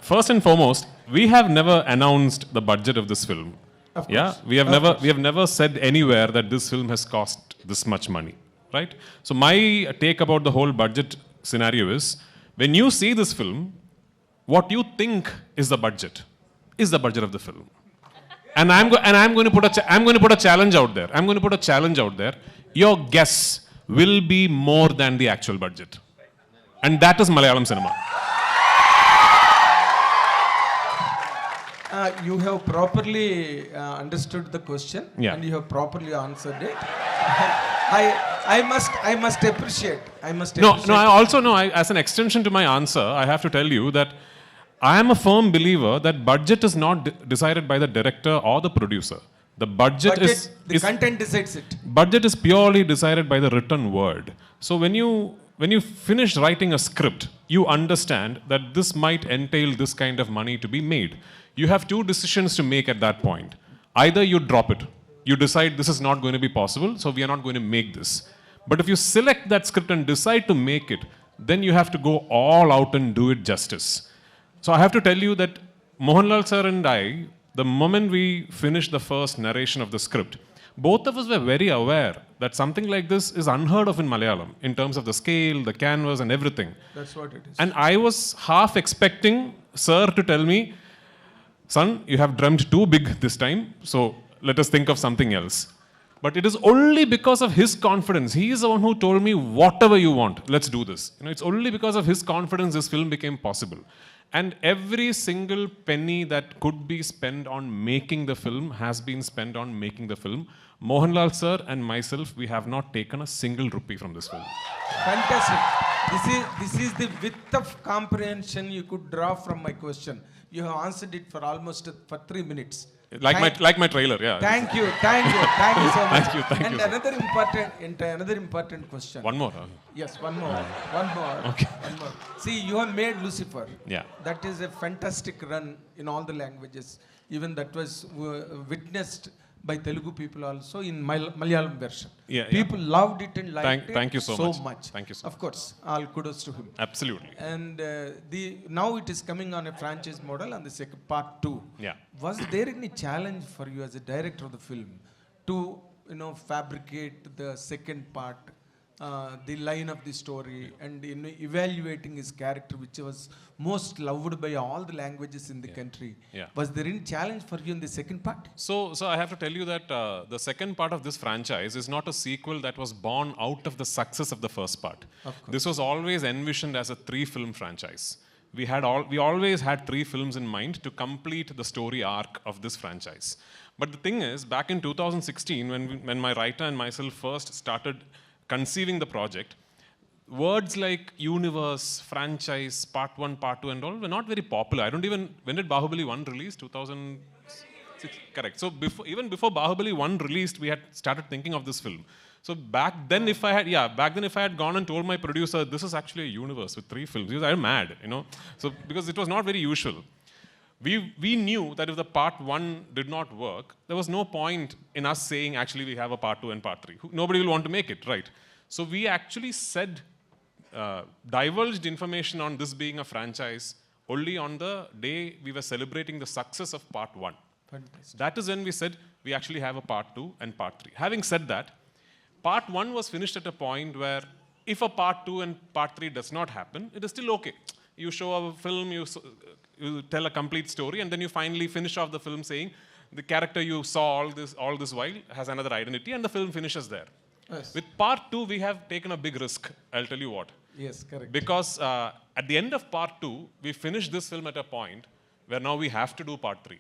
first and foremost, we have never announced the budget of this film. Of course. Yeah, we have never said anywhere that this film has cost this much money, right? So my take about the whole budget scenario is, when you see this film, what you think is the budget of the film. And I'm going to put a challenge out there. I'm going to put a challenge out there. Your guess will be more than the actual budget. And that is Malayalam cinema. You have properly understood the question, Yeah. and you have properly answered it. I must appreciate. No, I also know, as an extension to my answer, I have to tell you that I am a firm believer that budget is not decided by the director or the producer. The budget is content decides it. Budget is purely decided by the written word. So when you finish writing a script, you understand that this might entail this kind of money to be made. You have two decisions to make at that point. Either you drop it. You decide this is not going to be possible, so we are not going to make this. But if you select that script and decide to make it, then you have to go all out and do it justice. So I have to tell you that Mohanlal sir and I, the moment we finished the first narration of the script, both of us were very aware that something like this is unheard of in Malayalam in terms of the scale, the canvas and everything. That's what it is. And I was half expecting sir to tell me, son, you have dreamt too big this time, so let us think of something else. But it is only because of his confidence. He is the one who told me, whatever you want, let's do this. It's only because of his confidence this film became possible. And every single penny that could be spent on making the film has been spent on making the film. Mohanlal sir and myself, we have not taken a single rupee from this film. Fantastic. This is the width of comprehension you could draw from my question. You have answered it for almost 3 minutes. Like my trailer, yeah. Thank you so much. Thank you. Another important question. One more. Yes, one more. Okay. One more. See, you have made Lucifer. Yeah. That is a fantastic run in all the languages. Even that was witnessed by Telugu people also in Malayalam version. Yeah, people loved it and liked it thank you so much. Thank you so Of course, all kudos to him. Absolutely. And now it is coming on a franchise model on the second part 2. Yeah. Was there any challenge for you as a director of the film to fabricate the second part, the line of the story, and evaluating his character, which was most loved by all the languages in the country? Yeah. Was there any challenge for you in the second part? So I have to tell you that the second part of this franchise is not a sequel that was born out of the success of the first part. Of course. This was always envisioned as a 3-film franchise. We always had 3 films in mind to complete the story arc of this franchise. But the thing is, back in 2016, when my writer and myself first started conceiving the project, words like universe, franchise, part 1, part 2 and all were not very popular. When did Bahubali 1 release? 2006? Correct. So even before Bahubali 1 released, we had started thinking of this film. So back then if I had gone and told my producer, this is actually a universe with 3 films, he was mad, So because it was not very usual. We knew that if the part 1 did not work, there was no point in us saying, actually, we have a part 2 and part 3. Nobody will want to make it, right? So we actually divulged information on this being a franchise only on the day we were celebrating the success of part 1. Fantastic. That is when we said, we actually have a part 2 and part 3. Having said that, part 1 was finished at a point where if a part 2 and part 3 does not happen, it is still okay. You show a film, you tell a complete story, and then you finally finish off the film saying the character you saw all this while has another identity, and the film finishes there. Yes. With part 2, we have taken a big risk. I'll tell you what. Yes, correct. Because at the end of part 2, we finished this film at a point where now we have to do part 3.